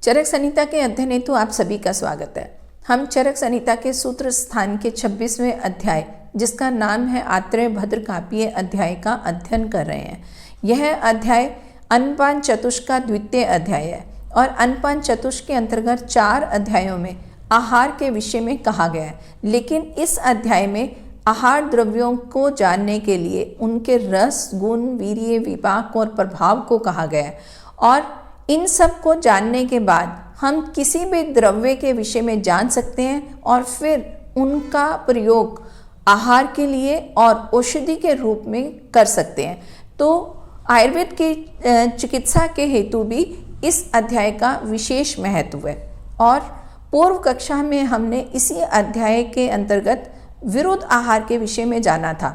चरक संहिता के अध्ययन हेतु आप सभी का स्वागत है। हम चरक संहिता के सूत्र स्थान के 26वें अध्याय, जिसका नाम है आत्रेय भद्र काव्य अध्याय, का अध्ययन कर रहे हैं। यह अध्याय अन्नपान चतुष्क का द्वितीय अध्याय है और अन्नपान चतुष्क के अंतर्गत 4 अध्यायों में आहार के विषय में कहा गया है। लेकिन इस अध्याय में आहार द्रव्यों को जानने के लिए उनके रस, गुण, वीर्य, विपाक और प्रभाव को कहा गया है और इन सब को जानने के बाद हम किसी भी द्रव्य के विषय में जान सकते हैं और फिर उनका प्रयोग आहार के लिए और औषधि के रूप में कर सकते हैं। तो आयुर्वेद की चिकित्सा के हेतु भी इस अध्याय का विशेष महत्व है। और पूर्व कक्षा में हमने इसी अध्याय के अंतर्गत विरुद्ध आहार के विषय में जाना था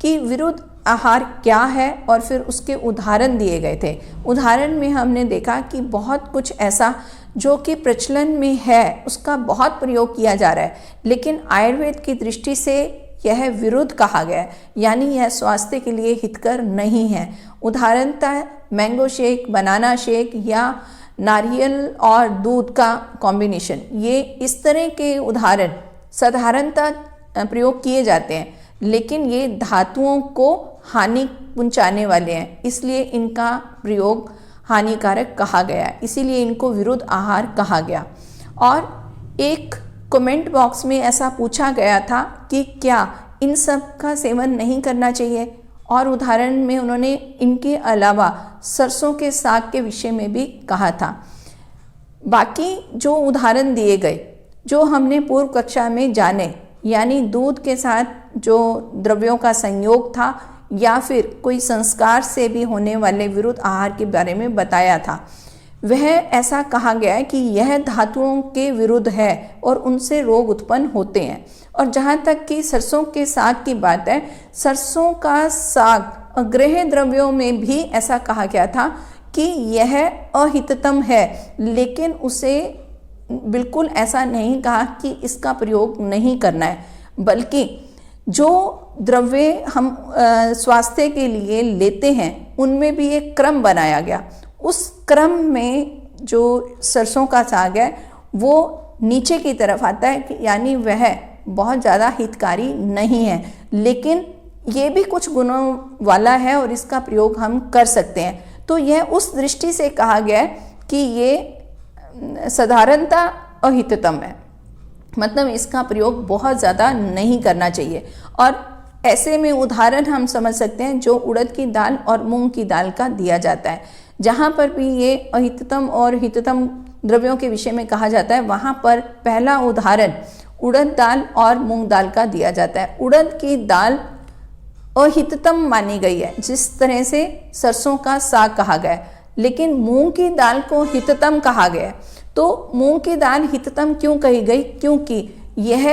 कि विरुद्ध आहार क्या है और फिर उसके उदाहरण दिए गए थे। उदाहरण में हमने देखा कि बहुत कुछ ऐसा जो कि प्रचलन में है उसका बहुत प्रयोग किया जा रहा है, लेकिन आयुर्वेद की दृष्टि से यह विरुद्ध कहा गया है, यानी यह स्वास्थ्य के लिए हितकर नहीं है। उदाहरणतः मैंगो शेक, बनाना शेक या नारियल और दूध का कॉम्बिनेशन, ये इस तरह के उदाहरण साधारणतः प्रयोग किए जाते हैं, लेकिन ये धातुओं को हानि पहुंचाने वाले हैं, इसलिए इनका प्रयोग हानिकारक कहा गया, इसीलिए इनको विरुद्ध आहार कहा गया। और एक कमेंट बॉक्स में ऐसा पूछा गया था कि क्या इन सब का सेवन नहीं करना चाहिए, और उदाहरण में उन्होंने इनके अलावा सरसों के साग के विषय में भी कहा था। बाकी जो उदाहरण दिए गए जो हमने पूर्व कक्षा में जाने, यानी दूध के साथ जो द्रव्यों का संयोग था या फिर कोई संस्कार से भी होने वाले विरुद्ध आहार के बारे में बताया था, वह ऐसा कहा गया है कि यह धातुओं के विरुद्ध है और उनसे रोग उत्पन्न होते हैं। और जहाँ तक कि सरसों के साग की बात है, सरसों का साग गृह द्रव्यों में भी ऐसा कहा गया था कि यह अहिततम है, लेकिन उसे बिल्कुल ऐसा नहीं कहा कि इसका प्रयोग नहीं करना है, बल्कि जो द्रव्य हम स्वास्थ्य के लिए लेते हैं उनमें भी एक क्रम बनाया गया। उस क्रम में जो सरसों का साग है वो नीचे की तरफ आता है, यानी वह बहुत ज़्यादा हितकारी नहीं है, लेकिन ये भी कुछ गुणों वाला है और इसका प्रयोग हम कर सकते हैं। तो यह उस दृष्टि से कहा गया है कि ये साधारणता अहिततम है, मतलब इसका प्रयोग बहुत ज़्यादा नहीं करना चाहिए। और ऐसे में उदाहरण हम समझ सकते हैं जो उड़द की दाल और मूंग की दाल का दिया जाता है। जहाँ पर भी ये अहिततम और हिततम द्रव्यों के विषय में कहा जाता है, वहाँ पर पहला उदाहरण उड़द दाल और मूंग दाल का दिया जाता है। उड़द की दाल अहिततम मानी गई है, जिस तरह से सरसों का साग कहा गया है, लेकिन मूंग की दाल को हिततम कहा गया है। तो मूंग की दाल हिततम क्यों कही गई? क्योंकि यह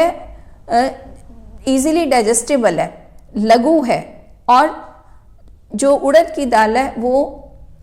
इजीली डाइजेस्टेबल है, लघु है, और जो उड़द की दाल है वो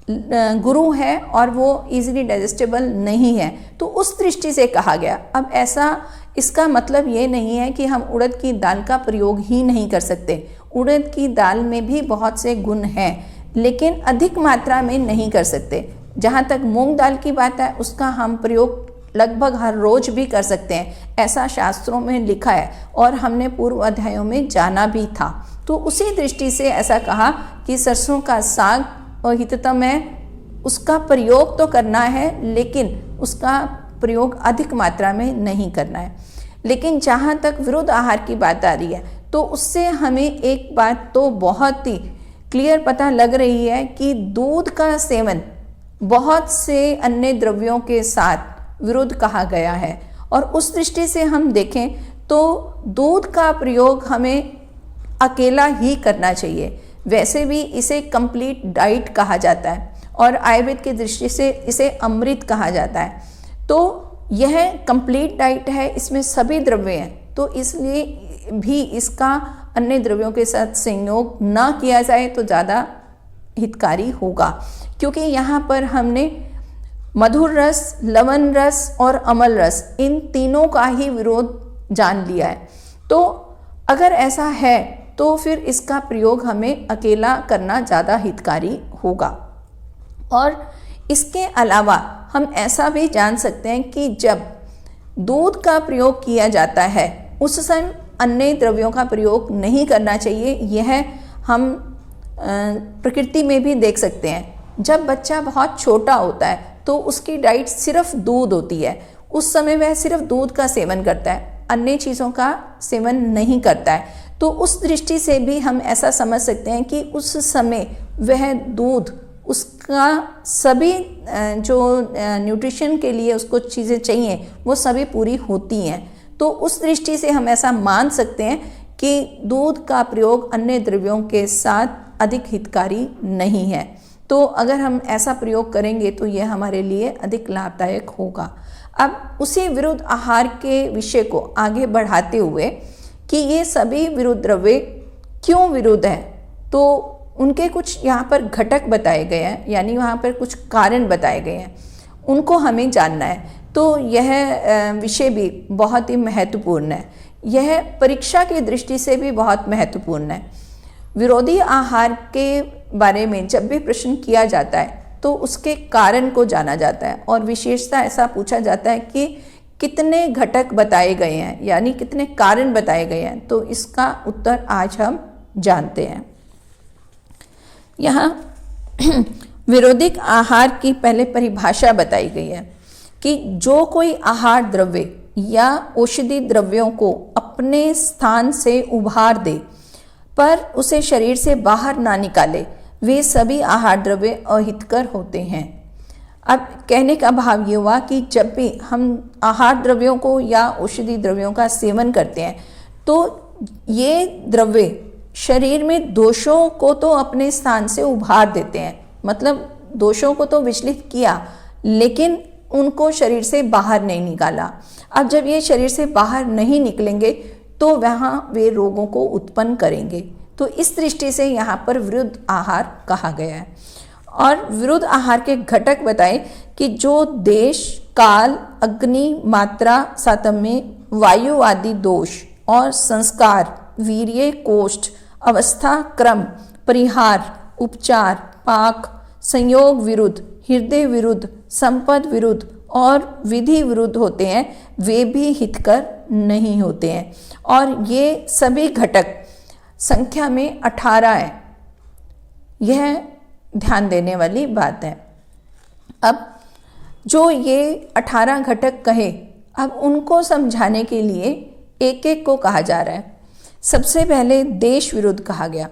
गुरु है और वो इजीली डाइजेस्टेबल नहीं है। तो उस दृष्टि से कहा गया। अब ऐसा इसका मतलब ये नहीं है कि हम उड़द की दाल का प्रयोग ही नहीं कर सकते। उड़द की दाल में भी बहुत से गुण हैं, लेकिन अधिक मात्रा में नहीं कर सकते। जहाँ तक मूंग दाल की बात है, उसका हम प्रयोग लगभग हर रोज भी कर सकते हैं, ऐसा शास्त्रों में लिखा है और हमने पूर्व अध्यायों में जाना भी था। तो उसी दृष्टि से ऐसा कहा कि सरसों का साग अहिततम है, उसका प्रयोग तो करना है, लेकिन उसका प्रयोग अधिक मात्रा में नहीं करना है। लेकिन जहाँ तक विरुद्ध आहार की बात आ रही है, तो उससे हमें एक बात तो बहुत ही क्लियर पता लग रही है कि दूध का सेवन बहुत से अन्य द्रव्यों के साथ विरुद्ध कहा गया है। और उस दृष्टि से हम देखें तो दूध का प्रयोग हमें अकेला ही करना चाहिए। वैसे भी इसे कंप्लीट डाइट कहा जाता है और आयुर्वेद की दृष्टि से इसे अमृत कहा जाता है। तो यह कंप्लीट डाइट है, इसमें सभी द्रव्य हैं, तो इसलिए भी इसका अन्य द्रव्यों के साथ संयोग ना किया जाए तो ज़्यादा हितकारी होगा, क्योंकि यहाँ पर हमने मधुर रस, लवण रस और अमल रस, इन तीनों का ही विरोध जान लिया है। तो अगर ऐसा है तो फिर इसका प्रयोग हमें अकेला करना ज़्यादा हितकारी होगा। और इसके अलावा हम ऐसा भी जान सकते हैं कि जब दूध का प्रयोग किया जाता है उस समय अन्य द्रव्यों का प्रयोग नहीं करना चाहिए। यह हम प्रकृति में भी देख सकते हैं। जब बच्चा बहुत छोटा होता है तो उसकी डाइट सिर्फ दूध होती है, उस समय वह सिर्फ दूध का सेवन करता है, अन्य चीज़ों का सेवन नहीं करता है। तो उस दृष्टि से भी हम ऐसा समझ सकते हैं कि उस समय वह दूध, उसका सभी जो न्यूट्रिशन के लिए उसको चीज़ें चाहिए वो सभी पूरी होती हैं। तो उस दृष्टि से हम ऐसा मान सकते हैं कि दूध का प्रयोग अन्य द्रव्यों के साथ अधिक हितकारी नहीं है। तो अगर हम ऐसा प्रयोग करेंगे तो यह हमारे लिए अधिक लाभदायक होगा। अब उसी विरुद्ध आहार के विषय को आगे बढ़ाते हुए कि ये सभी विरुद्ध द्रव्य क्यों विरुद्ध हैं, तो उनके कुछ यहाँ पर घटक बताए गए हैं, यानी वहाँ पर कुछ कारण बताए गए हैं, उनको हमें जानना है। तो यह विषय भी बहुत ही महत्वपूर्ण है। यह परीक्षा की दृष्टि से भी बहुत महत्वपूर्ण है। विरोधी आहार के बारे में जब भी प्रश्न किया जाता है तो उसके कारण को जाना जाता है और विशेषता ऐसा पूछा जाता है कि कितने घटक बताए गए हैं, यानी कितने कारण बताए गए हैं। तो इसका उत्तर आज हम जानते हैं। यहाँ विरोधिक आहार की पहले परिभाषा बताई गई है कि जो कोई आहार द्रव्य या औषधि द्रव्यों को अपने स्थान से उभार दे पर उसे शरीर से बाहर ना निकाले, वे सभी आहार द्रव्य अहितकर होते हैं। अब कहने का भाव ये हुआ कि जब भी हम आहार द्रव्यों को या औषधि द्रव्यों का सेवन करते हैं तो ये द्रव्य शरीर में दोषों को तो अपने स्थान से उभार देते हैं, मतलब दोषों को तो विचलित किया लेकिन उनको शरीर से बाहर नहीं निकाला। अब जब ये शरीर से बाहर नहीं निकलेंगे तो वहाँ वे रोगों को उत्पन्न करेंगे। तो इस दृष्टि से यहाँ पर विरुद्ध आहार कहा गया है। और विरुद्ध आहार के घटक बताए कि जो देश, काल, अग्नि, मात्रा, सातम्य, वायु आदि दोष और संस्कार, वीर्य, कोष्ठ, अवस्था, क्रम, परिहार, उपचार, पाक, संयोग विरुद्ध, हृदय विरुद्ध, संपद विरुद्ध और विधि विरुद्ध होते हैं, वे भी हितकर नहीं होते हैं। और ये सभी घटक संख्या में 18 है। यह ध्यान देने वाली बात है। अब जो ये 18 घटक कहे, अब उनको समझाने के लिए एक एक को कहा जा रहा है। सबसे पहले देश विरुद्ध कहा गया,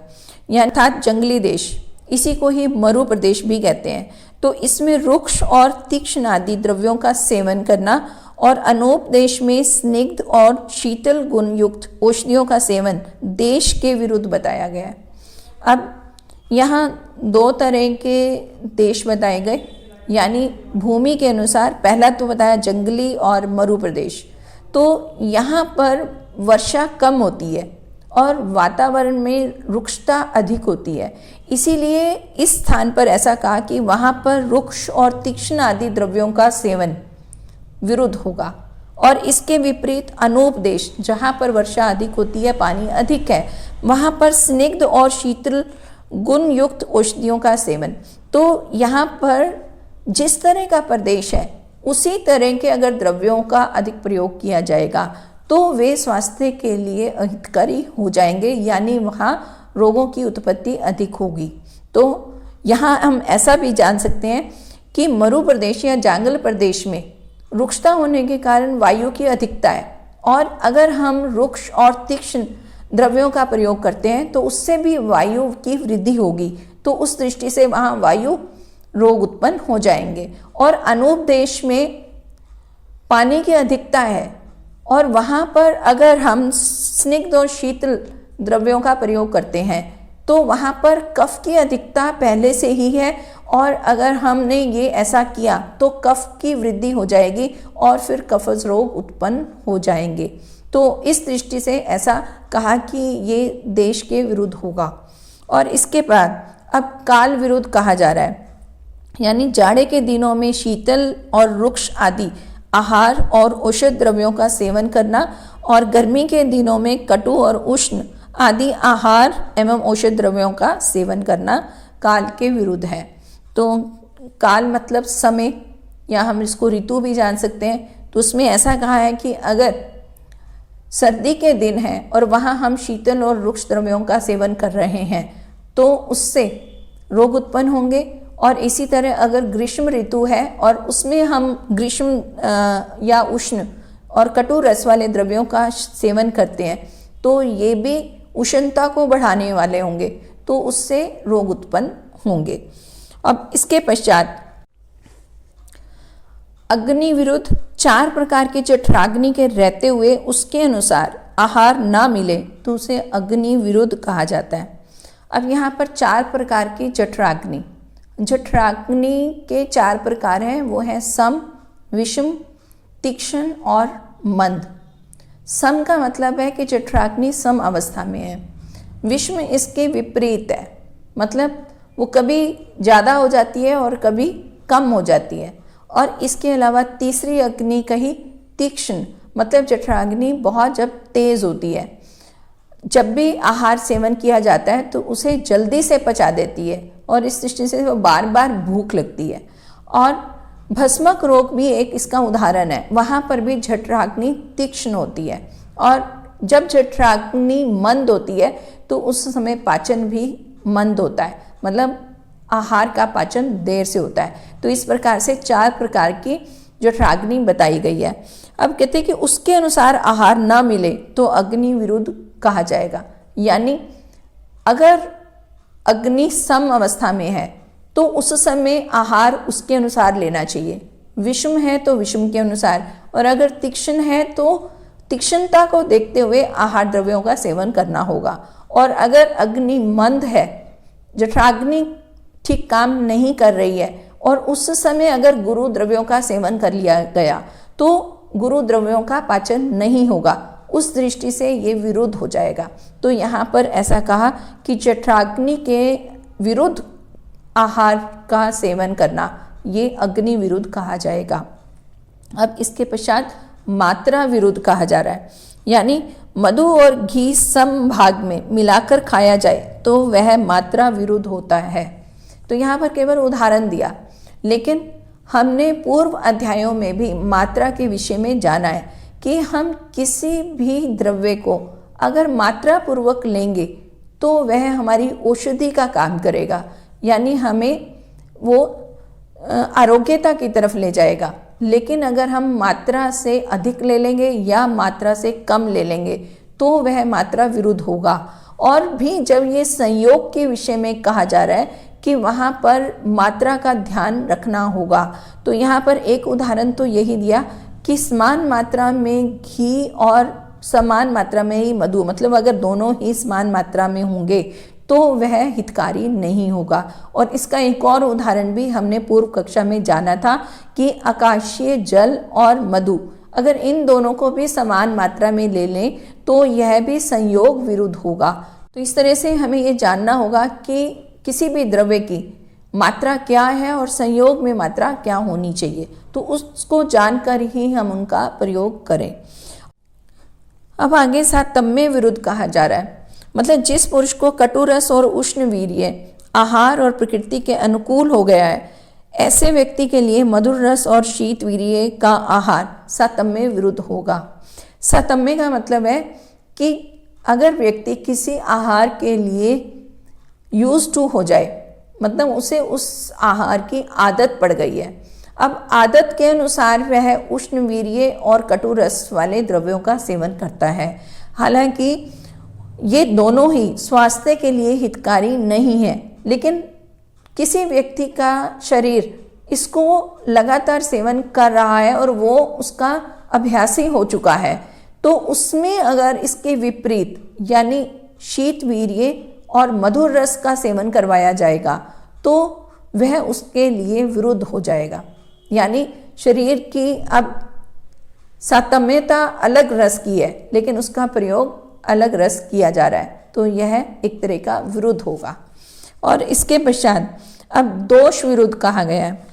यानी अर्थात जंगली देश, इसी को ही मरु प्रदेश भी कहते हैं। तो इसमें रुक्ष और तीक्ष्ण आदि द्रव्यों का सेवन करना और अनोपदेश में स्निग्ध और शीतल गुण युक्त औषधियों का सेवन देश के विरुद्ध बताया गया है। अब यहाँ 2 तरह के देश बताए गए, यानी भूमि के अनुसार पहला तो बताया जंगली और मरु प्रदेश। तो यहाँ पर वर्षा कम होती है और वातावरण में रुक्षता अधिक होती है, इसीलिए इस स्थान पर ऐसा कहा कि वहाँ पर रुक्ष और तीक्ष्ण आदि द्रव्यों का सेवन विरुद्ध होगा। और इसके विपरीत अनोपदेश, जहाँ पर वर्षा अधिक होती है, पानी अधिक है, वहाँ पर स्निग्ध और शीतल गुण युक्त औषधियों का सेवन। तो यहाँ पर जिस तरह का प्रदेश है उसी तरह के अगर द्रव्यों का अधिक प्रयोग किया जाएगा तो वे स्वास्थ्य के लिए अहितकारी हो जाएंगे, यानी वहाँ रोगों की उत्पत्ति अधिक होगी। तो यहाँ हम ऐसा भी जान सकते हैं कि मरु प्रदेश या जंगल प्रदेश में रुक्षता होने के कारण वायु की अधिकता है, और अगर हम रुक्ष और तीक्ष्ण द्रव्यों का प्रयोग करते हैं तो उससे भी वायु की वृद्धि होगी। तो उस दृष्टि से वहाँ वायु रोग उत्पन्न हो जाएंगे। और अनोपदेश में पानी की अधिकता है और वहाँ पर अगर हम स्निग्ध और शीतल द्रव्यों का प्रयोग करते हैं तो वहाँ पर कफ की अधिकता पहले से ही है, और अगर हमने ये ऐसा किया तो कफ की वृद्धि हो जाएगी और फिर कफज रोग उत्पन्न हो जाएंगे। तो इस दृष्टि से ऐसा कहा कि ये देश के विरुद्ध होगा। और इसके बाद अब काल विरुद्ध कहा जा रहा है, यानी जाड़े के दिनों में शीतल और रुक्ष आदि आहार और औषध द्रव्यों का सेवन करना, और गर्मी के दिनों में कटु और उष्ण आदि आहार एवं औषध द्रव्यों का सेवन करना काल के विरुद्ध है। तो काल मतलब समय, या हम इसको ऋतु भी जान सकते हैं। तो उसमें ऐसा कहा है कि अगर सर्दी के दिन है और वहाँ हम शीतल और रुक्ष द्रव्यों का सेवन कर रहे हैं तो उससे रोग उत्पन्न होंगे। और इसी तरह अगर ग्रीष्म ऋतु है और उसमें हम ग्रीष्म या उष्ण और कटु रस वाले द्रव्यों का सेवन करते हैं तो ये भी उष्णता को बढ़ाने वाले होंगे, तो उससे रोग उत्पन्न होंगे। अब इसके पश्चात अग्नि विरुद्ध 4 प्रकार के जठराग्नि के रहते हुए उसके अनुसार आहार ना मिले तो उसे अग्नि विरुद्ध कहा जाता है। अब यहाँ पर 4 प्रकार की जठराग्नि, जठराग्नि के 4 प्रकार हैं, वो हैं सम, विषम, तीक्ष्ण और मंद। सम का मतलब है कि जठराग्नि सम अवस्था में है। विषम इसके विपरीत है, मतलब वो कभी ज़्यादा हो जाती है और कभी कम हो जाती है। और इसके अलावा तीसरी अग्नि कही तीक्ष्ण, मतलब जठराग्नि बहुत जब तेज़ होती है, जब भी आहार सेवन किया जाता है तो उसे जल्दी से पचा देती है और इस दृष्टि से वो बार बार भूख लगती है। और भस्मक रोग भी एक इसका उदाहरण है, वहाँ पर भी जठराग्नि तीक्ष्ण होती है और जब जठराग्नि मंद होती है तो उस समय पाचन भी मंद होता है, मतलब आहार का पाचन देर से होता है। तो इस प्रकार से 4 प्रकार की जठराग्नि बताई गई है। अब कहते हैं कि उसके अनुसार आहार ना मिले तो अग्नि विरुद्ध कहा जाएगा, यानी अगर अग्नि सम अवस्था में है तो उस समय आहार उसके अनुसार लेना चाहिए, विषम है तो विषम के अनुसार, और अगर तीक्ष्ण है तो तीक्ष्णता को देखते हुए आहार द्रव्यों का सेवन करना होगा। और अगर अग्नि मंद है, जठराग्नि ठीक काम नहीं कर रही है और उस समय अगर गुरु द्रव्यों का सेवन कर लिया गया तो गुरु द्रव्यों का पाचन नहीं होगा, उस दृष्टि से ये विरुद्ध हो जाएगा। तो यहाँ पर ऐसा कहा कि जठराग्नि के विरुद्ध आहार का सेवन करना ये अग्नि विरुद्ध कहा जाएगा। अब इसके पश्चात मात्रा विरुद्ध कहा जा रहा है, यानी मधु और घी सम भाग में मिलाकर खाया जाए तो वह मात्रा विरुद्ध होता है। तो यहाँ पर केवल उदाहरण दिया, लेकिन हमने पूर्व अध्यायों में भी मात्रा के विषय में जाना है कि हम किसी भी द्रव्य को अगर मात्रा पूर्वक लेंगे तो वह हमारी औषधि का काम करेगा, यानी हमें वो आरोग्यता की तरफ ले जाएगा। लेकिन अगर हम मात्रा से अधिक ले लेंगे या मात्रा से कम ले लेंगे तो वह मात्रा विरुद्ध होगा। और भी जब ये संयोग के विषय में कहा जा रहा है कि वहाँ पर मात्रा का ध्यान रखना होगा, तो यहाँ पर एक उदाहरण तो यही दिया कि समान मात्रा में घी और समान मात्रा में ही मधु, मतलब अगर दोनों ही समान मात्रा में होंगे तो वह हितकारी नहीं होगा। और इसका एक और उदाहरण भी हमने पूर्व कक्षा में जाना था कि आकाशीय जल और मधु, अगर इन दोनों को भी समान मात्रा में ले लें तो यह भी संयोग विरुद्ध होगा। तो इस तरह से हमें ये जानना होगा कि किसी भी द्रव्य की मात्रा क्या है और संयोग में मात्रा क्या होनी चाहिए, तो उसको जानकर ही हम उनका प्रयोग करें। अब आगे सातम्य विरुद्ध कहा जा रहा है, मतलब जिस पुरुष को कटुरस और उष्ण वीर्य आहार और प्रकृति के अनुकूल हो गया है, ऐसे व्यक्ति के लिए मधुर रस और शीत वीर्य का आहार सातम्य विरुद्ध होगा। सातम्य का मतलब है कि अगर व्यक्ति किसी आहार के लिए यूज टू हो जाए, मतलब उसे उस आहार की आदत पड़ गई है, अब आदत के अनुसार वह उष्ण वीर्य और कटु रस वाले द्रव्यों का सेवन करता है। हालांकि ये दोनों ही स्वास्थ्य के लिए हितकारी नहीं है, लेकिन किसी व्यक्ति का शरीर इसको लगातार सेवन कर रहा है और वो उसका अभ्यासी हो चुका है, तो उसमें अगर इसके विपरीत यानी शीत वीर्य और मधुर रस का सेवन करवाया जाएगा तो वह उसके लिए विरुद्ध हो जाएगा। यानी शरीर की अब सातम्यता अलग रस की है लेकिन उसका प्रयोग अलग रस किया जा रहा है, तो यह एक तरह का विरुद्ध होगा। और इसके पश्चात अब दोष विरुद्ध कहा गया है।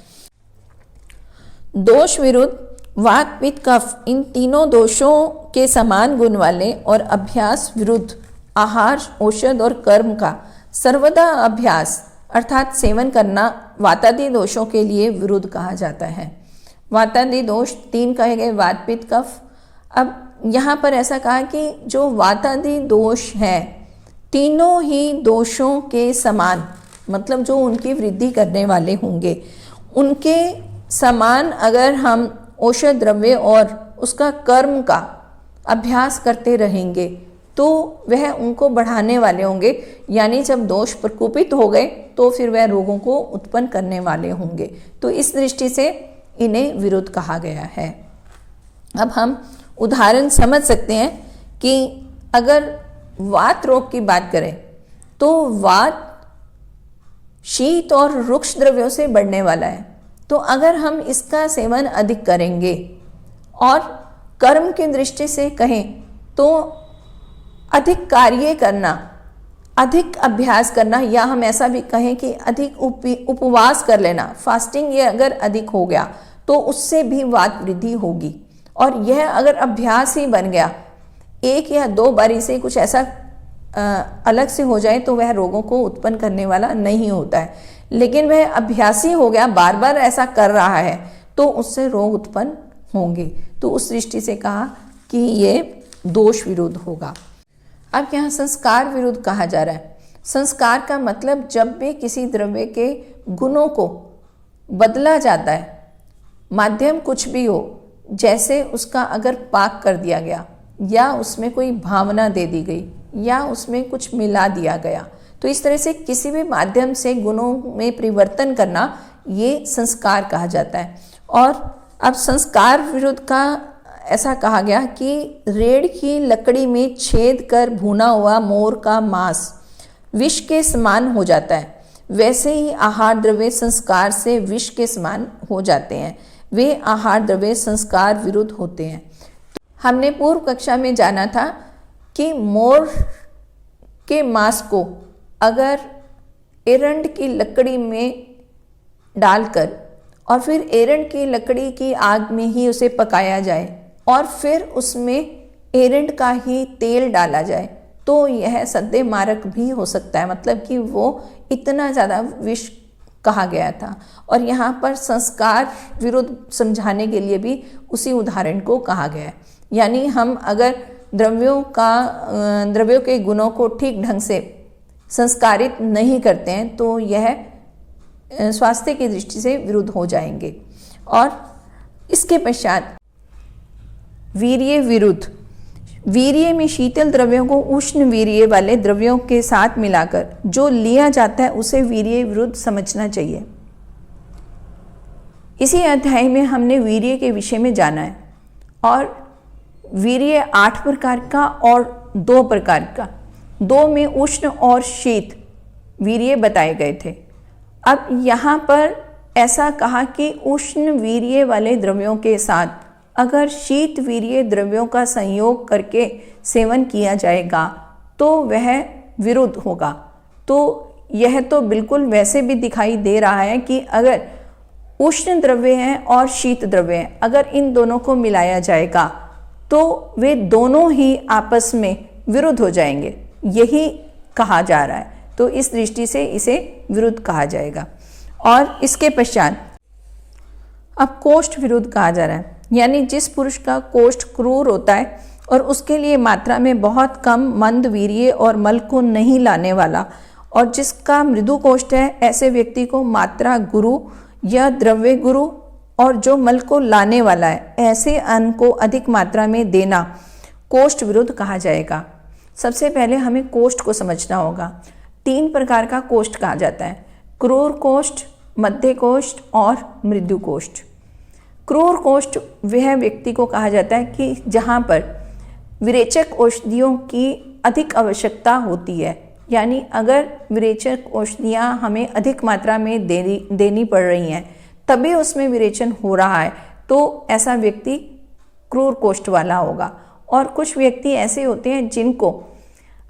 दोष विरुद्ध वात पित्त कफ इन तीनों दोषों के समान गुण वाले और अभ्यास विरुद्ध आहार औषध और कर्म का सर्वदा अभ्यास अर्थात सेवन करना वातादि दोषों के लिए विरुद्ध कहा जाता है। वातादि दोष 3 कहे गए, वात पित्त कफ। अब यहाँ पर ऐसा कहा कि जो वातादि दोष है तीनों ही दोषों के समान, मतलब जो उनकी वृद्धि करने वाले होंगे उनके समान अगर हम औषध द्रव्य और उसका कर्म का अभ्यास करते रहेंगे तो वह उनको बढ़ाने वाले होंगे, यानी जब दोष प्रकोपित हो गए तो फिर वह रोगों को उत्पन्न करने वाले होंगे। तो इस दृष्टि से इन्हें विरुद्ध कहा गया है। अब हम उदाहरण समझ सकते हैं कि अगर वात रोग की बात करें तो वात शीत और रुक्ष द्रव्यों से बढ़ने वाला है। तो अगर हम इसका सेवन अधिक करेंगे और कर्म की दृष्टि से कहें तो अधिक कार्य करना, अधिक अभ्यास करना, या हम ऐसा भी कहें कि अधिक उपवास कर लेना, फास्टिंग, ये अगर अधिक हो गया तो उससे भी वात वृद्धि होगी। और यह अगर अभ्यास ही बन गया, 1 या 2 बारी से कुछ ऐसा अलग से हो जाए तो वह रोगों को उत्पन्न करने वाला नहीं होता है। लेकिन वह अभ्यासी हो गया, बार बार ऐसा कर रहा है तो उससे रोग उत्पन्न होंगे। तो उस दृष्टि से कहा कि ये दोष विरुद्ध होगा। अब यहाँ संस्कार विरुद्ध कहा जा रहा है। संस्कार का मतलब जब भी किसी द्रव्य के गुणों को बदला जाता है, माध्यम कुछ भी हो, जैसे उसका अगर पाक कर दिया गया या उसमें कोई भावना दे दी गई या उसमें कुछ मिला दिया गया, तो इस तरह से किसी भी माध्यम से गुणों में परिवर्तन करना ये संस्कार कहा जाता है। और अब संस्कार विरुद्ध का ऐसा कहा गया कि रेड़ की लकड़ी में छेद कर भुना हुआ मोर का मांस विष के समान हो जाता है, वैसे ही आहार द्रव्य संस्कार से विष के समान हो जाते हैं। वे आहार द्रव्य संस्कार विरुद्ध होते हैं। हमने पूर्व कक्षा में जाना था कि मोर के मांस को अगर एरंड की लकड़ी में डालकर और फिर एरंड की लकड़ी की आग में ही उसे पकाया जाए और फिर उसमें एरंड का ही तेल डाला जाए तो यह सद्दे मारक भी हो सकता है, मतलब कि वो इतना ज़्यादा विष कहा गया था। और यहाँ पर संस्कार विरुद्ध समझाने के लिए भी उसी उदाहरण को कहा गया है। यानी हम अगर द्रव्यों के गुणों को ठीक ढंग से संस्कारित नहीं करते हैं तो यह स्वास्थ्य की दृष्टि से विरुद्ध हो जाएंगे। और इसके पश्चात वीर्य विरुद्ध। वीर्य में शीतल द्रव्यों को उष्ण वीर्य वाले द्रव्यों के साथ मिलाकर जो लिया जाता है उसे वीर्य विरुद्ध समझना चाहिए। इसी अध्याय में हमने वीर्य के विषय में जाना है और वीर्य 8 प्रकार का और 2 प्रकार का, 2 में उष्ण और शीत वीर्य बताए गए थे। अब यहाँ पर ऐसा कहा कि उष्ण वीर्य वाले द्रव्यों के साथ अगर शीत वीर्य द्रव्यों का संयोग करके सेवन किया जाएगा तो वह विरुद्ध होगा। तो यह तो बिल्कुल वैसे भी दिखाई दे रहा है कि अगर उष्ण द्रव्य हैं और शीत द्रव्य हैं, अगर इन दोनों को मिलाया जाएगा तो वे दोनों ही आपस में विरुद्ध हो जाएंगे, यही कहा जा रहा है। तो इस दृष्टि से इसे विरुद्ध कहा जाएगा। और इसके पश्चात अब कोष्ठ विरुद्ध कहा जा रहा है, यानी जिस पुरुष का कोष्ठ क्रूर होता है और उसके लिए मात्रा में बहुत कम मंद वीर्य और मल को नहीं लाने वाला, और जिसका मृदु कोष्ठ है, ऐसे व्यक्ति को मात्रा गुरु या द्रव्य गुरु और जो मल को लाने वाला है, ऐसे अन्न को अधिक मात्रा में देना कोष्ठ विरुद्ध कहा जाएगा। सबसे पहले हमें कोष्ठ को समझना होगा। 3 प्रकार का कोष्ठ कहा जाता है, क्रूर कोष्ठ, मध्य कोष्ठ और मृदु कोष्ठ। क्रूर कोष्ठ वह व्यक्ति को कहा जाता है कि जहाँ पर विरेचक औषधियों की अधिक आवश्यकता होती है, यानी अगर विरेचक औषधियाँ हमें अधिक मात्रा में देनी पड़ रही हैं तभी उसमें विरेचन हो रहा है, तो ऐसा व्यक्ति क्रूर कोष्ठ वाला होगा। और कुछ व्यक्ति ऐसे होते हैं जिनको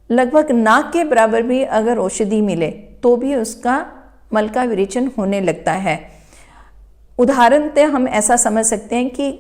लगभग नाक के बराबर भी अगर औषधि मिले तो भी उसका मल का विरेचन होने लगता है। उदाहरण से हम ऐसा समझ सकते हैं कि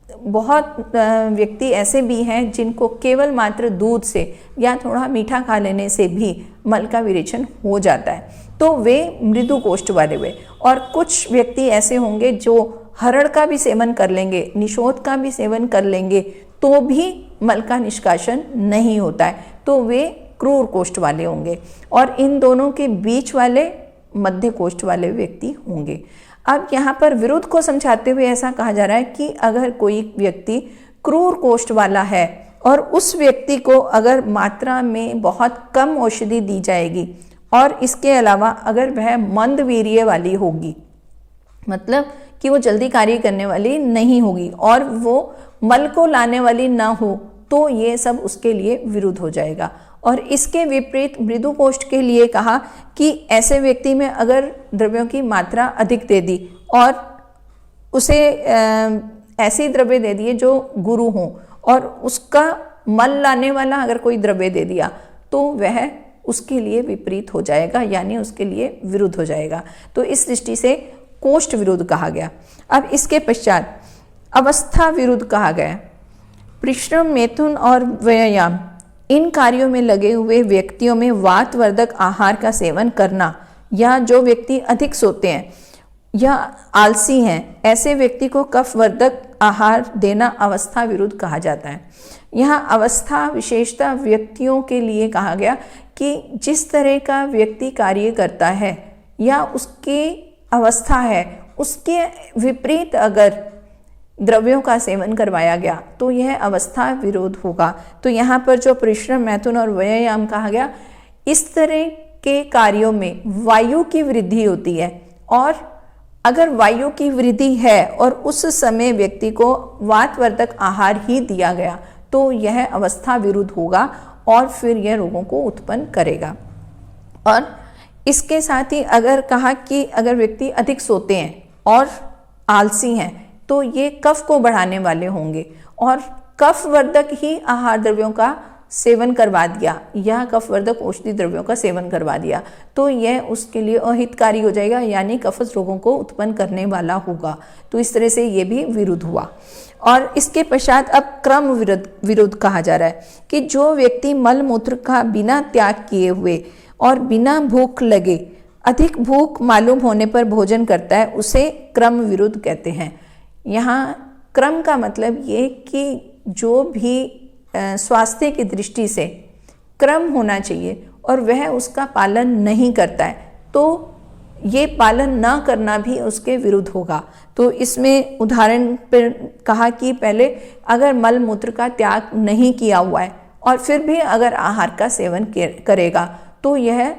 बहुत व्यक्ति ऐसे भी हैं जिनको केवल मात्र दूध से या थोड़ा मीठा खा लेने से भी मल का विरेचन हो जाता है, तो वे मृदु कोष्ठ वाले हुए। और कुछ व्यक्ति ऐसे होंगे जो हरड़ का भी सेवन कर लेंगे, निषोध का भी सेवन कर लेंगे, तो भी मल का निष्कासन नहीं होता है, तो वे क्रूर कोष्ठ वाले होंगे। और इन दोनों के बीच वाले मध्य कोष्ठ वाले व्यक्ति होंगे। अब यहाँ पर विरुद्ध को समझाते हुए ऐसा कहा जा रहा है कि अगर कोई व्यक्ति क्रूर कोष्ठ वाला है और उस व्यक्ति को अगर मात्रा में बहुत कम औषधि दी जाएगी और इसके अलावा अगर वह मंद वीर्य वाली होगी, मतलब कि वो जल्दी कार्य करने वाली नहीं होगी और वो मल को लाने वाली ना हो, तो ये सब उसके लिए विरुद्ध हो जाएगा। और इसके विपरीत मृदु कोष्ठ के लिए कहा कि ऐसे व्यक्ति में अगर द्रव्यों की मात्रा अधिक दे दी और उसे ऐसी द्रव्य दे दिए जो गुरु हों और उसका मल लाने वाला अगर कोई द्रव्य दे दिया, तो वह उसके लिए विपरीत हो जाएगा, यानी उसके लिए विरुद्ध हो जाएगा। तो इस दृष्टि से कोष्ठ विरुद्ध कहा गया। अब इसके पश्चात अवस्था विरुद्ध कहा गया। परिश्रम, मैथुन और व्यायाम इन कार्यों में लगे हुए व्यक्तियों में वातवर्धक आहार का सेवन करना, या जो व्यक्ति अधिक सोते हैं या आलसी हैं, ऐसे व्यक्ति को कफवर्धक आहार देना अवस्था विरुद्ध कहा जाता है। यहाँ अवस्था विशेषता व्यक्तियों के लिए कहा गया कि जिस तरह का व्यक्ति कार्य करता है या उसकी अवस्था है, उसके विपरीत अगर द्रव्यों का सेवन करवाया गया तो यह अवस्था विरोध होगा। तो यहाँ पर जो परिश्रम, मैथुन और व्यायाम कहा गया, इस तरह के कार्यों में वायु की वृद्धि होती है, और अगर वायु की वृद्धि है और उस समय व्यक्ति को वातवर्धक आहार ही दिया गया तो यह अवस्था विरुद्ध होगा और फिर यह रोगों को उत्पन्न करेगा। और इसके साथ ही अगर कहा कि अगर व्यक्ति अधिक सोते हैं और आलसी हैं, तो ये कफ को बढ़ाने वाले होंगे, और कफवर्धक ही आहार द्रव्यों का सेवन करवा दिया या कफवर्धक औषधि द्रव्यों का सेवन करवा दिया, तो यह उसके लिए अहितकारी हो जाएगा, यानी कफज रोगों को उत्पन्न करने वाला होगा। तो इस तरह से ये भी विरुद्ध हुआ। और इसके पश्चात अब क्रम विरुद्ध कहा जा रहा है कि जो व्यक्ति मल मूत्र का बिना त्याग किए हुए और बिना भूख लगे अधिक भूख मालूम होने पर भोजन करता है, उसे क्रम विरुद्ध कहते हैं। यहाँ क्रम का मतलब ये कि जो भी स्वास्थ्य की दृष्टि से क्रम होना चाहिए और वह उसका पालन नहीं करता है, तो ये पालन ना करना भी उसके विरुद्ध होगा। तो इसमें उदाहरण पर कहा कि पहले अगर मल मूत्र का त्याग नहीं किया हुआ है और फिर भी अगर आहार का सेवन करेगा तो यह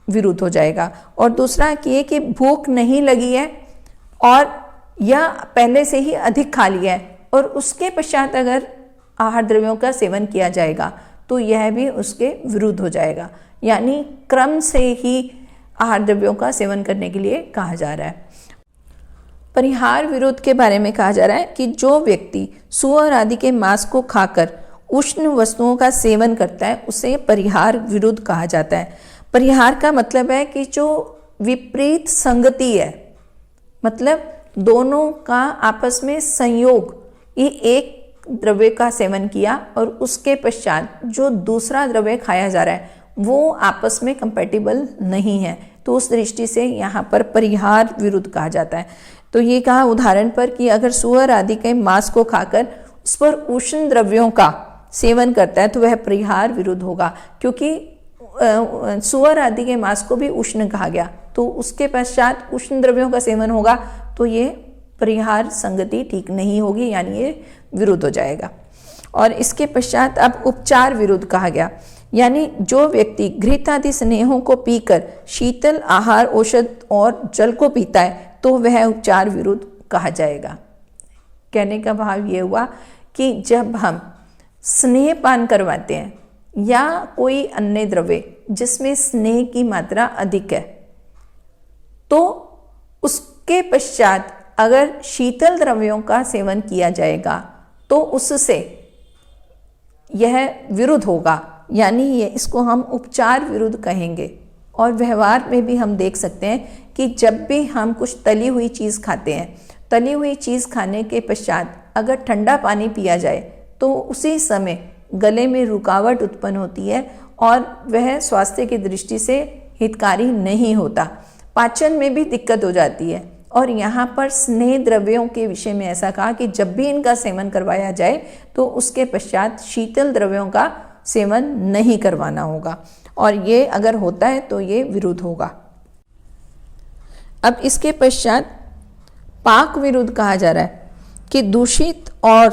विरुद्ध हो जाएगा। और दूसरा कि कि भूख नहीं लगी है और या पहले से ही अधिक खा लिया है और उसके पश्चात अगर आहार द्रव्यों का सेवन किया जाएगा तो यह भी उसके विरुद्ध हो जाएगा, यानी क्रम से ही आहार द्रव्यों का सेवन करने के लिए कहा जा रहा है। परिहार विरुद्ध के बारे में कहा जा रहा है कि जो व्यक्ति सूअर आदि के मांस को खाकर उष्ण वस्तुओं का सेवन करता है उसे परिहार विरुद्ध कहा जाता है। परिहार का मतलब है कि जो विपरीत संगति है, मतलब दोनों का आपस में संयोग, ये एक द्रव्य का सेवन किया और उसके पश्चात जो दूसरा द्रव्य खाया जा रहा है वो आपस में कंपैटिबल नहीं है, तो उस दृष्टि से यहाँ पर परिहार विरुद्ध कहा जाता है। तो ये कहा उदाहरण पर कि अगर सूअर आदि के मांस को खाकर उस पर उष्ण द्रव्यों का सेवन करता है तो वह परिहार विरुद्ध होगा, क्योंकि सूअर आदि के मांस को भी उष्ण कहा गया, तो उसके पश्चात उष्ण द्रव्यों का सेवन होगा तो ये परिहार संगति ठीक नहीं होगी, यानी ये विरुद्ध हो जाएगा। और इसके पश्चात अब उपचार विरुद्ध कहा गया, यानी जो व्यक्ति घृत आदि स्नेहों को पीकर शीतल आहार, औषध और जल को पीता है तो वह उपचार विरुद्ध कहा जाएगा। कहने का भाव ये हुआ कि जब हम स्नेह पान करवाते हैं या कोई अन्य द्रव्य जिसमें स्नेह की मात्रा अधिक है, तो उसके पश्चात अगर शीतल द्रव्यों का सेवन किया जाएगा तो उससे यह विरुद्ध होगा, यानी ये इसको हम उपचार विरुद्ध कहेंगे। और व्यवहार में भी हम देख सकते हैं कि जब भी हम कुछ तली हुई चीज़ खाते हैं, तली हुई चीज़ खाने के पश्चात अगर ठंडा पानी पिया जाए तो उसी समय गले में रुकावट उत्पन्न होती है और वह स्वास्थ्य की दृष्टि से हितकारी नहीं होता। पाचन में भी दिक्कत हो जाती है। और यहाँ पर स्नेह द्रव्यों के विषय में ऐसा कहा कि जब भी इनका सेवन करवाया जाए तो उसके पश्चात शीतल द्रव्यों का सेवन नहीं करवाना होगा, और ये अगर होता है तो ये विरुद्ध होगा। अब इसके पश्चात पाक विरुद्ध कहा जा रहा है कि दूषित और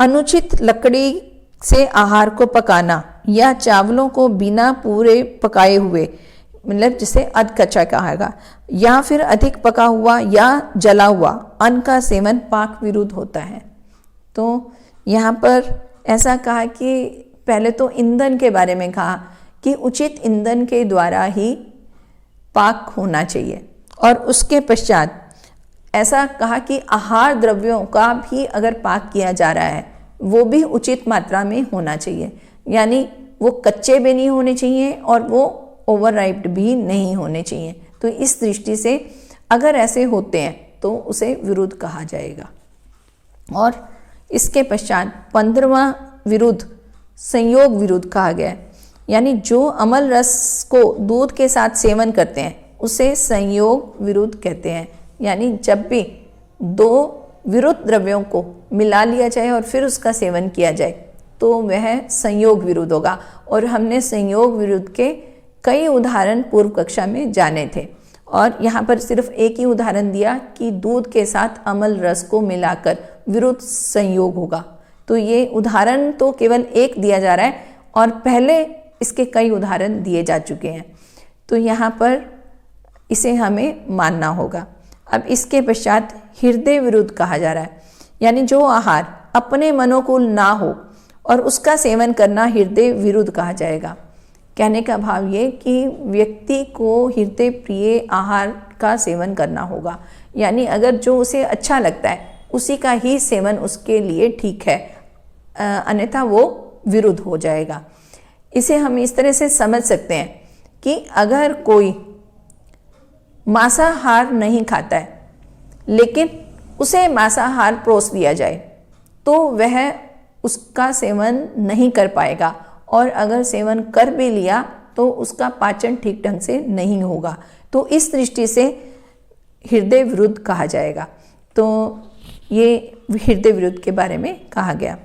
अनुचित लकड़ी से आहार को पकाना या चावलों को बिना पूरे पकाए हुए, मतलब जिसे अध कच्चा कहेगा, या फिर अधिक पका हुआ या जला हुआ अन्न का सेवन पाक विरुद्ध होता है। तो यहाँ पर ऐसा कहा कि पहले तो ईंधन के बारे में कहा कि उचित ईंधन के द्वारा ही पाक होना चाहिए, और उसके पश्चात ऐसा कहा कि आहार द्रव्यों का भी अगर पाक किया जा रहा है वो भी उचित मात्रा में होना चाहिए, यानी वो कच्चे भी नहीं होने चाहिए और वो ओवरराइप्ड भी नहीं होने चाहिए। तो इस दृष्टि से अगर ऐसे होते हैं तो उसे विरुद्ध कहा जाएगा। और इसके पश्चात 15वां विरुद्ध संयोग विरुद्ध कहा गया है, यानी जो अमल रस को दूध के साथ सेवन करते हैं उसे संयोग विरुद्ध कहते हैं। यानी जब भी दो विरुद्ध द्रव्यों को मिला लिया जाए और फिर उसका सेवन किया जाए तो वह संयोग विरुद्ध होगा। और हमने संयोग विरुद्ध के कई उदाहरण पूर्व कक्षा में जाने थे, और यहाँ पर सिर्फ एक ही उदाहरण दिया कि दूध के साथ अमल रस को मिलाकर विरुद्ध संयोग होगा। तो ये उदाहरण तो केवल एक दिया जा रहा है और पहले इसके कई उदाहरण दिए जा चुके हैं, तो यहाँ पर इसे हमें मानना होगा। अब इसके पश्चात हृदय विरुद्ध कहा जा रहा है, यानी जो आहार अपने मनोकूल ना हो और उसका सेवन करना हृदय विरुद्ध कहा जाएगा। कहने का भाव ये कि व्यक्ति को हृदय प्रिय आहार का सेवन करना होगा, यानी अगर जो उसे अच्छा लगता है उसी का ही सेवन उसके लिए ठीक है, अन्यथा वो विरुद्ध हो जाएगा। इसे हम इस तरह से समझ सकते हैं कि अगर कोई मांसाहार नहीं खाता है लेकिन उसे मांसाहार परोस दिया जाए तो वह उसका सेवन नहीं कर पाएगा, और अगर सेवन कर भी लिया तो उसका पाचन ठीक ढंग से नहीं होगा। तो इस दृष्टि से हृदय विरुद्ध कहा जाएगा। तो ये हृदय विरुद्ध के बारे में कहा गया।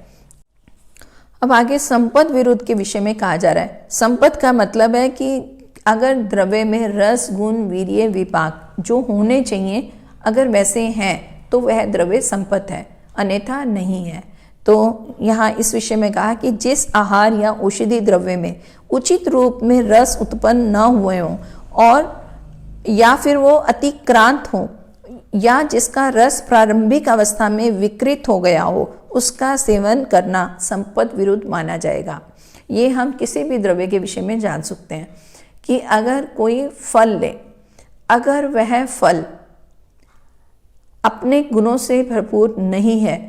अब आगे संपद विरुद्ध के विषय में कहा जा रहा है। संपद का मतलब है कि अगर द्रव्य में रस, गुण, वीर्य, विपाक जो होने चाहिए अगर वैसे हैं तो वह द्रव्य संपद है, अन्यथा नहीं है। तो यहाँ इस विषय में कहा कि जिस आहार या औषधि द्रव्य में उचित रूप में रस उत्पन्न न हुए हों और या फिर वो अतिक्रांत हो, या जिसका रस प्रारंभिक अवस्था में विकृत हो गया हो, उसका सेवन करना संपद विरुद्ध माना जाएगा। ये हम किसी भी द्रव्य के विषय में जान सकते हैं कि अगर कोई फल ले, अगर वह फल अपने गुणों से भरपूर नहीं है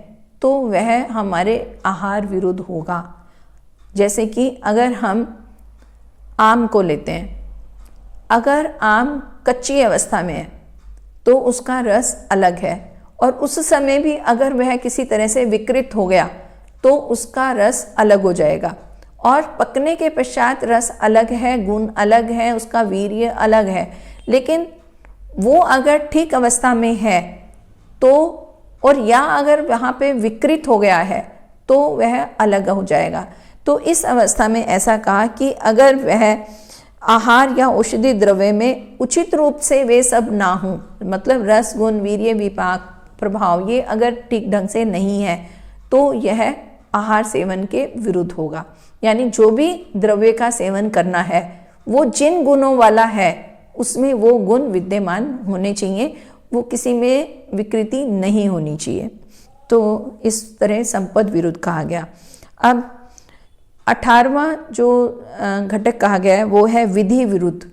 तो वह हमारे आहार विरुद्ध होगा। जैसे कि अगर हम आम को लेते हैं, अगर आम कच्ची अवस्था में है तो उसका रस अलग है, और उस समय भी अगर वह किसी तरह से विकृत हो गया तो उसका रस अलग हो जाएगा, और पकने के पश्चात रस अलग है, गुण अलग है, उसका वीर्य अलग है। लेकिन वो अगर ठीक अवस्था में है तो, और या अगर वहाँ पे विकृत हो गया है तो वह अलग हो जाएगा। तो इस अवस्था में ऐसा कहा कि अगर वह आहार या औषधि द्रव्य में उचित रूप से वे सब ना हो, मतलब रस, गुण, वीर्य, विपाक, प्रभाव ये अगर ठीक ढंग से नहीं है तो यह आहार सेवन के विरुद्ध होगा। यानी जो भी द्रव्य का सेवन करना है वो जिन गुणों वाला है उसमें वो गुण विद्यमान होने चाहिए, वो किसी में विकृति नहीं होनी चाहिए। तो इस तरह संपद विरुद्ध कहा गया। अब 18वां जो घटक कहा गया है वो है विधि विरुद्ध।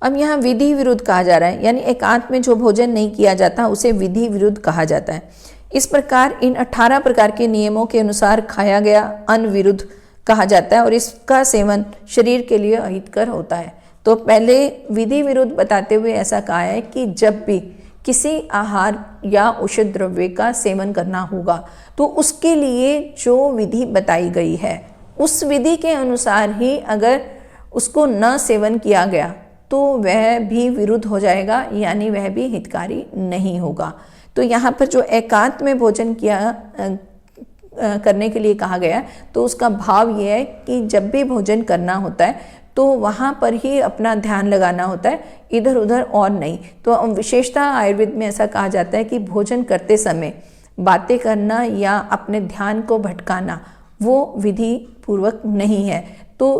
अब यहाँ विधि विरुद्ध कहा जा रहा है, यानी एकांत में जो भोजन नहीं किया जाता उसे विधि विरुद्ध कहा जाता है। इस प्रकार इन 18 प्रकार के नियमों के अनुसार खाया गया अन्न विरुद्ध कहा जाता है, और इसका सेवन शरीर के लिए अहितकर होता है। तो पहले विधि विरुद्ध बताते हुए ऐसा कहा है कि जब भी किसी आहार या औषध द्रव्य का सेवन करना होगा। तो उसके लिए जो विधि बताई गई है उस विधि के अनुसार ही अगर उसको न सेवन किया गया तो वह भी विरुद्ध हो जाएगा, यानी वह भी हितकारी नहीं होगा। तो यहाँ पर जो एकांत में भोजन करने के लिए कहा गया तो उसका भाव ये है कि जब भी भोजन करना होता है तो वहाँ पर ही अपना ध्यान लगाना होता है, इधर उधर और नहीं। तो विशेषता आयुर्वेद में ऐसा कहा जाता है कि भोजन करते समय बातें करना या अपने ध्यान को भटकाना वो विधि पूर्वक नहीं है। तो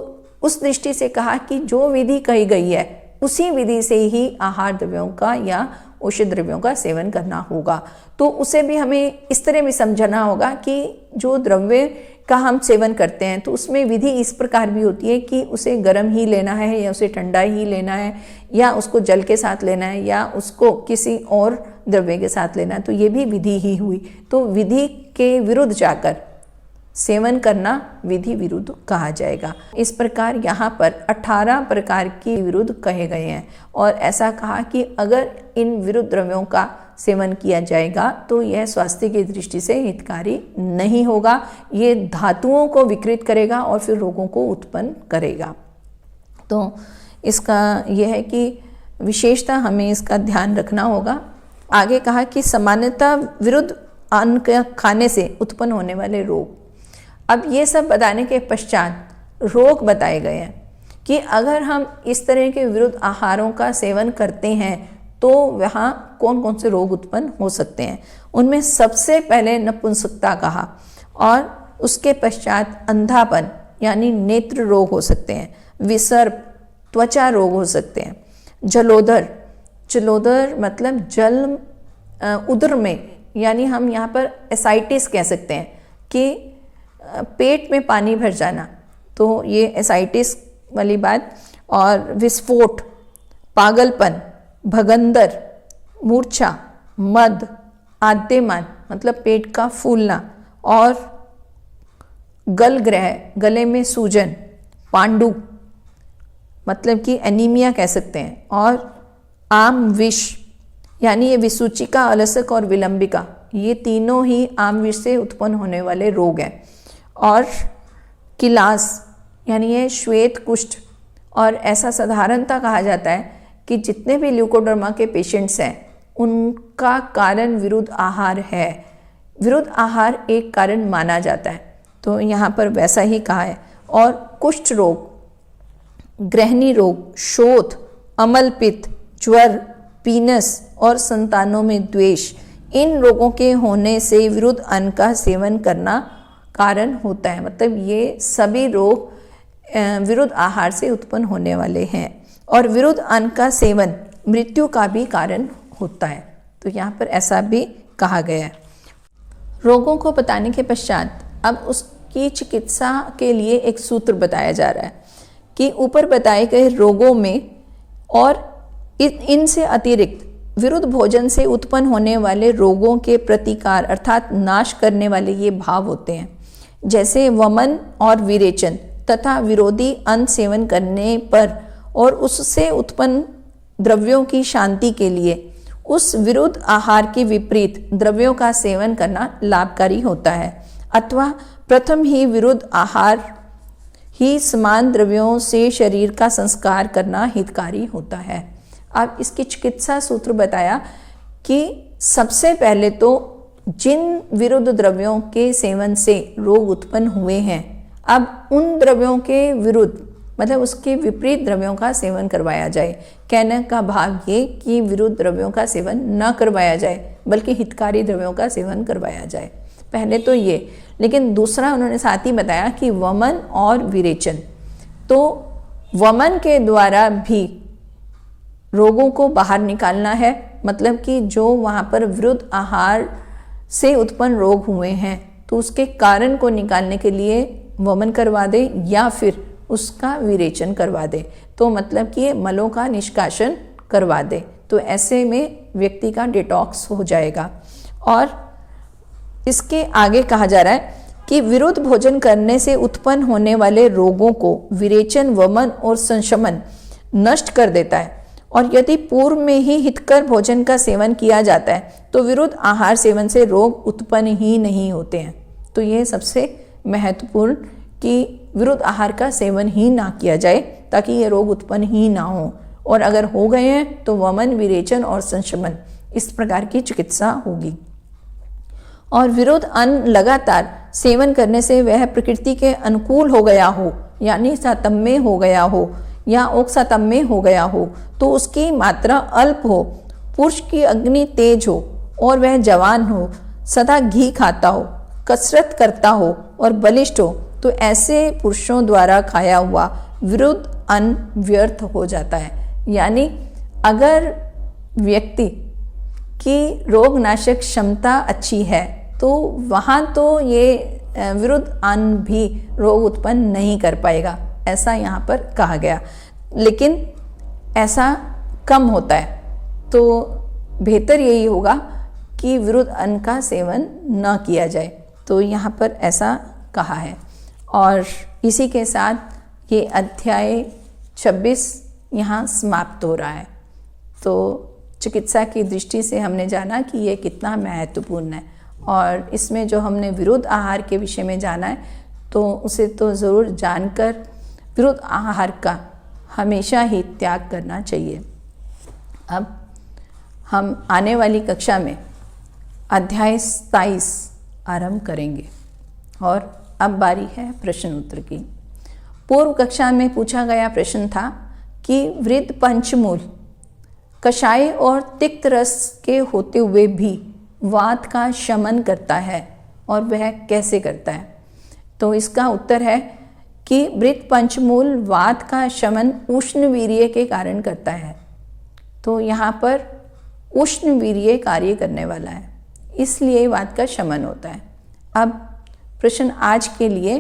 उस दृष्टि से कहा कि जो विधि कही गई है उसी विधि से ही आहार द्रव्यों का या औषध द्रव्यों का सेवन करना होगा। तो उसे भी हमें इस तरह भी समझना होगा कि जो द्रव्य का हम सेवन करते हैं तो उसमें विधि इस प्रकार भी होती है कि उसे गर्म ही लेना है या उसे ठंडा ही लेना है या उसको जल के साथ लेना है या उसको किसी और द्रव्य के साथ लेना है। तो ये भी विधि ही हुई। तो विधि के विरुद्ध जाकर सेवन करना विधि विरुद्ध कहा जाएगा। इस प्रकार यहाँ पर 18 प्रकार के विरुद्ध कहे गए हैं और ऐसा कहा कि अगर इन विरुद्ध द्रव्यों का सेवन किया जाएगा तो यह स्वास्थ्य की दृष्टि से हितकारी नहीं होगा। ये धातुओं को विकृत करेगा और फिर रोगों को उत्पन्न करेगा। तो इसका यह है कि विशेषता हमें इसका ध्यान रखना होगा। आगे कहा कि सामान्यतः विरुद्ध अन्न खाने से उत्पन्न होने वाले रोग। अब ये सब बताने के पश्चात रोग बताए गए हैं कि अगर हम इस तरह के विरुद्ध आहारों का सेवन करते हैं तो वहाँ कौन कौन से रोग उत्पन्न हो सकते हैं। उनमें सबसे पहले नपुंसकता कहा और उसके पश्चात अंधापन यानी नेत्र रोग हो सकते हैं, विसर्प त्वचा रोग हो सकते हैं, जलोदर मतलब जल उदर में, यानी हम यहाँ पर एसाइटिस कह सकते हैं कि पेट में पानी भर जाना, तो ये एसाइटिस वाली बात। और विस्फोट, पागलपन, भगंदर, मूर्छा, मद, आद्यमान मतलब पेट का फूलना और गलग्रह गले में सूजन, पांडु मतलब कि एनीमिया कह सकते हैं, और आम विष यानी ये विसूचिका, अलसक और विलंबिका, ये तीनों ही आम विष से उत्पन्न होने वाले रोग हैं। और किलास यानी ये श्वेत कुष्ठ, और ऐसा साधारणतः कहा जाता है कि जितने भी ल्यूकोडर्मा के पेशेंट्स हैं उनका कारण विरुद्ध आहार है। विरुद्ध आहार एक कारण माना जाता है, तो यहाँ पर वैसा ही कहा है। और कुष्ठ रोग, ग्रहणी रोग, शोथ, अमलपित्त, ज्वर, पीनस और संतानों में द्वेष, इन रोगों के होने से विरुद्ध अन्न का सेवन करना कारण होता है। मतलब ये सभी रोग विरुद्ध आहार से उत्पन्न होने वाले हैं और विरुद्ध अन्न का सेवन मृत्यु का भी कारण होता है। तो यहाँ पर ऐसा भी कहा गया है। रोगों को बताने के पश्चात अब उसकी चिकित्सा के लिए एक सूत्र बताया जा रहा है कि ऊपर बताए गए रोगों में और इनसे अतिरिक्त विरुद्ध भोजन से उत्पन्न होने वाले रोगों के प्रतिकार अर्थात नाश करने वाले ये भाव होते हैं, जैसे वमन और विरेचन तथा विरोधी अन्न सेवन करने पर और उससे उत्पन्न द्रव्यों की शांति के लिए उस विरुद्ध आहार के विपरीत द्रव्यों का सेवन करना लाभकारी होता है, अथवा प्रथम ही विरुद्ध आहार ही समान द्रव्यों से शरीर का संस्कार करना हितकारी होता है। अब इसकी चिकित्सा सूत्र बताया कि सबसे पहले तो जिन विरुद्ध द्रव्यों के सेवन से रोग उत्पन्न हुए हैं, अब उन द्रव्यों के विरुद्ध मतलब उसके विपरीत द्रव्यों का सेवन करवाया जाए। कहने का भाव ये कि विरुद्ध द्रव्यों का सेवन न करवाया जाए बल्कि हितकारी द्रव्यों का सेवन करवाया जाए। पहले तो ये, लेकिन दूसरा उन्होंने साथ ही बताया कि वमन और विरेचन, तो वमन के द्वारा भी रोगों को बाहर निकालना है। मतलब कि जो वहाँ पर विरुद्ध आहार से उत्पन्न रोग हुए हैं तो उसके कारण को निकालने के लिए वमन करवा दे या फिर उसका विरेचन करवा दे, तो मतलब कि ये मलों का निष्कासन करवा दे। तो ऐसे में व्यक्ति का डिटॉक्स हो जाएगा। और इसके आगे कहा जा रहा है कि विरुद्ध भोजन करने से उत्पन्न होने वाले रोगों को विरेचन, वमन और संशमन नष्ट कर देता है और यदि पूर्व में ही हितकर भोजन का सेवन किया जाता है तो विरुद्ध आहार सेवन से रोग उत्पन्न ही नहीं होते हैं। तो ये सबसे महत्वपूर्ण कि विरुद्ध आहार का सेवन ही ना किया जाए ताकि ये रोग उत्पन्न ही ना हो, और अगर हो गए हैं तो वमन, विरेचन और संशमन इस प्रकार की चिकित्सा होगी। और विरुद्ध अन्न लगातार सेवन करने से वह प्रकृति के अनुकूल हो गया हो, यानी सातम्य हो गया हो या ओक्सातम्य हो गया हो, तो उसकी मात्रा अल्प हो, पुरुष की अग्नि तेज हो और वह जवान हो, सदा घी खाता हो, कसरत करता हो और बलिष्ठ हो, तो ऐसे पुरुषों द्वारा खाया हुआ विरुद्ध अन्न व्यर्थ हो जाता है। यानी अगर व्यक्ति की रोगनाशक क्षमता अच्छी है तो वहाँ तो ये विरुद्ध अन्न भी रोग उत्पन्न नहीं कर पाएगा, ऐसा यहाँ पर कहा गया। लेकिन ऐसा कम होता है, तो बेहतर यही होगा कि विरुद्ध अन्न का सेवन न किया जाए, तो यहाँ पर ऐसा कहा है। और इसी के साथ ये अध्याय 26 यहाँ समाप्त हो रहा है। तो चिकित्सा की दृष्टि से हमने जाना कि ये कितना महत्वपूर्ण है, और इसमें जो हमने विरुद्ध आहार के विषय में जाना है तो उसे तो ज़रूर जानकर विरुद्ध आहार का हमेशा ही त्याग करना चाहिए। अब हम आने वाली कक्षा में अध्याय 27 आरंभ करेंगे, और अब बारी है प्रश्न उत्तर की। पूर्व कक्षा में पूछा गया प्रश्न था कि वृद्ध पंचमूल कषाय और तिक्त रस के होते हुए भी वात का शमन करता है और वह कैसे करता है। तो इसका उत्तर है कि वृद्ध पंचमूल वात का शमन उष्ण वीर्य के कारण करता है। तो यहाँ पर उष्ण वीर्य कार्य करने वाला है, इसलिए वात का शमन होता है। अब प्रश्न आज के लिए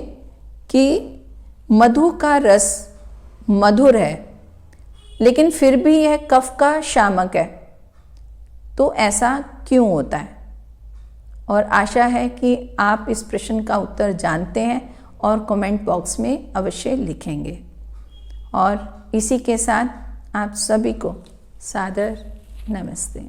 कि मधु का रस मधुर है लेकिन फिर भी यह कफ का शामक है, तो ऐसा क्यों होता है। और आशा है कि आप इस प्रश्न का उत्तर जानते हैं और कमेंट बॉक्स में अवश्य लिखेंगे। और इसी के साथ आप सभी को सादर नमस्ते।